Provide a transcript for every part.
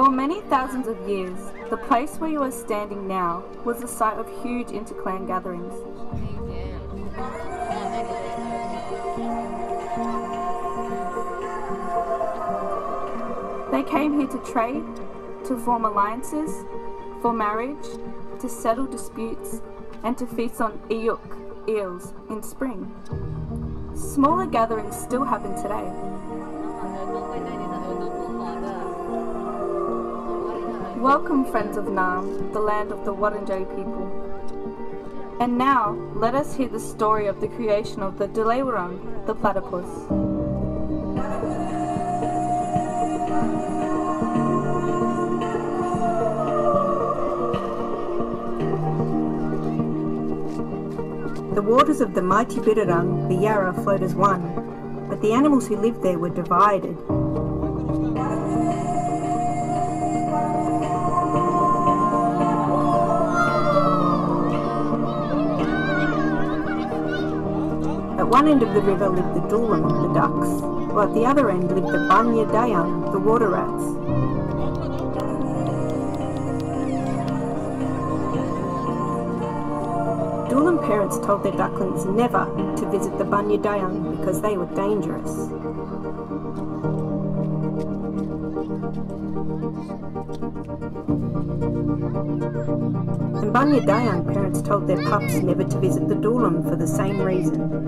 For many thousands of years, the place where you are standing now was the site of huge interclan gatherings. They came here to trade, to form alliances, for marriage, to settle disputes, and to feast on eels in spring. Smaller gatherings still happen today. Welcome, friends of Naarm, the land of the Wurundjeri people. And now, let us hear the story of the creation of the Dulai Wurrung, the platypus. The waters of the mighty Birrarung, the Yarra, flowed as one, but the animals who lived there were divided. At one end of the river lived the Illum, the ducks, while at the other end lived the Dja Dja, the water rats. Illum parents told their ducklings never to visit the Dja Dja because they were dangerous. And Dja Dja parents told their pups never to visit the Illum for the same reason.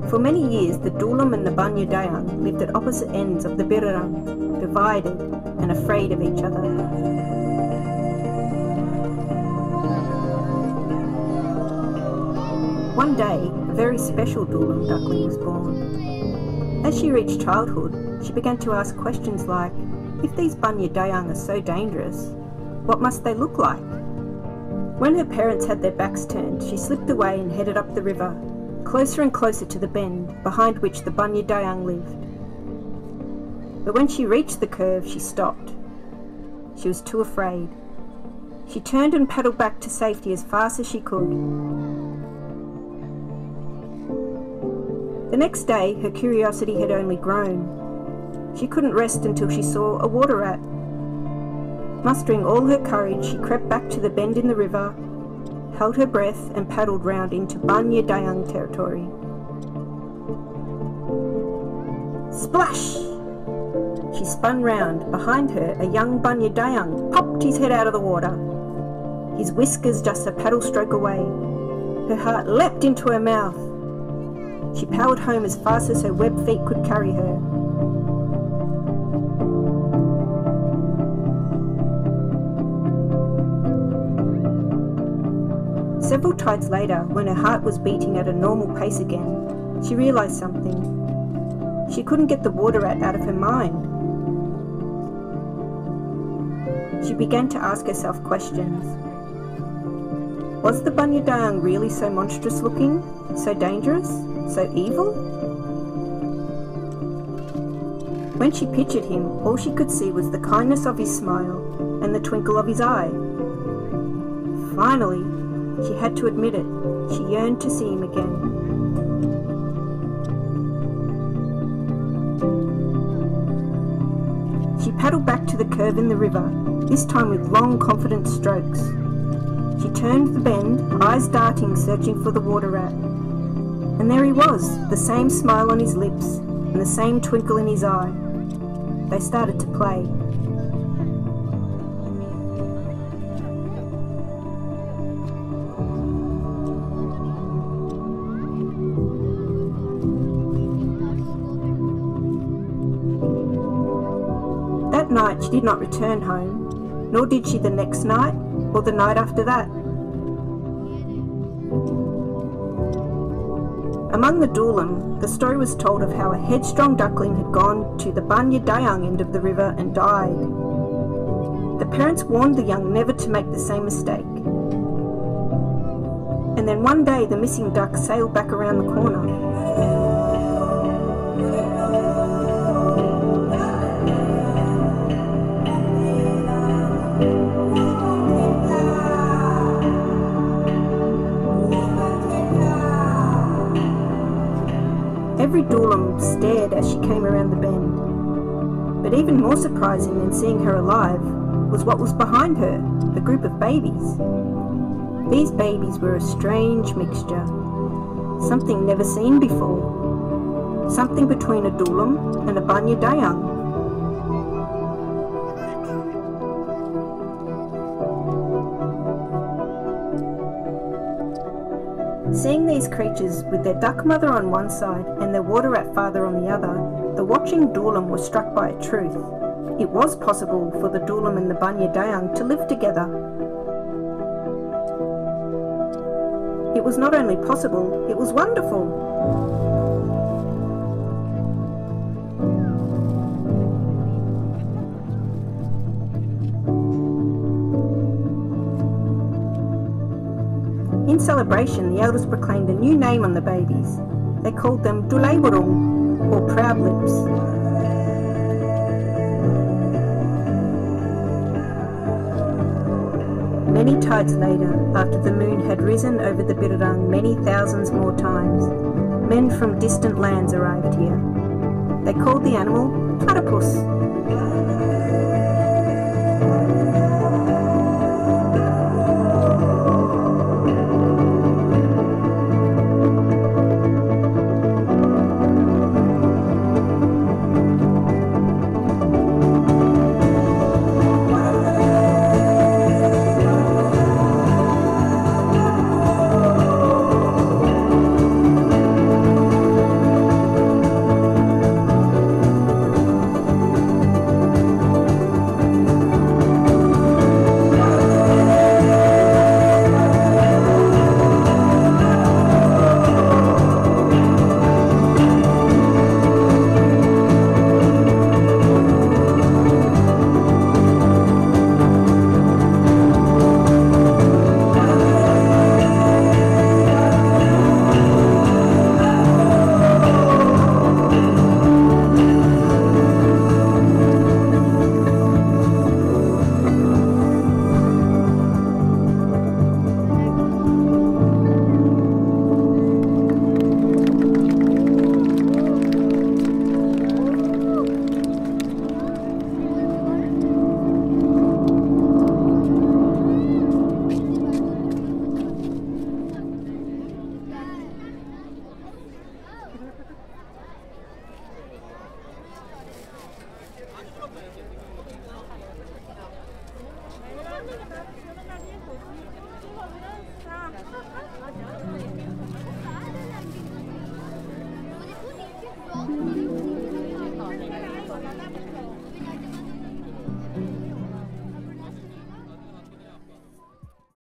For many years, the Illum and the Dja Dja lived at opposite ends of the Birrarung, divided and afraid of each other. One day, a very special Illum duckling was born. As she reached childhood, she began to ask questions like, if these Dja Dja are so dangerous, what must they look like? When her parents had their backs turned, she slipped away and headed up the river, closer and closer to the bend behind which the Dja Dja lived. But when she reached the curve, she stopped. She was too afraid. She turned and paddled back to safety as fast as she could. The next day, her curiosity had only grown. She couldn't rest until she saw a water rat. Mustering all her courage, she crept back to the bend in the river, held her breath and paddled round into Dja Dja territory. Splash! She spun round. Behind her, a young Dja Dja popped his head out of the water. His whiskers just a paddle stroke away. Her heart leapt into her mouth. She powered home as fast as her webbed feet could carry her. Several tides later, when her heart was beating at a normal pace again, she realised something. She couldn't get the water rat out of her mind. She began to ask herself questions. Was the Dja Dja really so monstrous looking, so dangerous, so evil? When she pictured him, all she could see was the kindness of his smile and the twinkle of his eye. Finally, she had to admit it, she yearned to see him again. She paddled back to the curve in the river, this time with long, confident strokes. She turned the bend, eyes darting, searching for the water rat. And there he was, the same smile on his lips and the same twinkle in his eye. They started to play. That night she did not return home, nor did she the next night or the night after that. Among the Illum, the story was told of how a headstrong duckling had gone to the Dja Dja end of the river and died. The parents warned the young never to make the same mistake. And then one day the missing duck sailed back around the corner. Every Dulum stared as she came around the bend. But even more surprising than seeing her alive was what was behind her, a group of babies. These babies were a strange mixture, something never seen before, something between a Dulum and a Dja Dja. Seeing these creatures with their duck mother on one side and their water rat father on the other, the watching Dulum was struck by a truth. It was possible for the Dulum and the Dja Dja to live together. It was not only possible, it was wonderful. In celebration, the elders proclaimed a new name on the babies. They called them Dulai Wurrung, or Proud Lips. Many tides later, after the moon had risen over the Birrung many thousands more times, men from distant lands arrived here. They called the animal Platypus.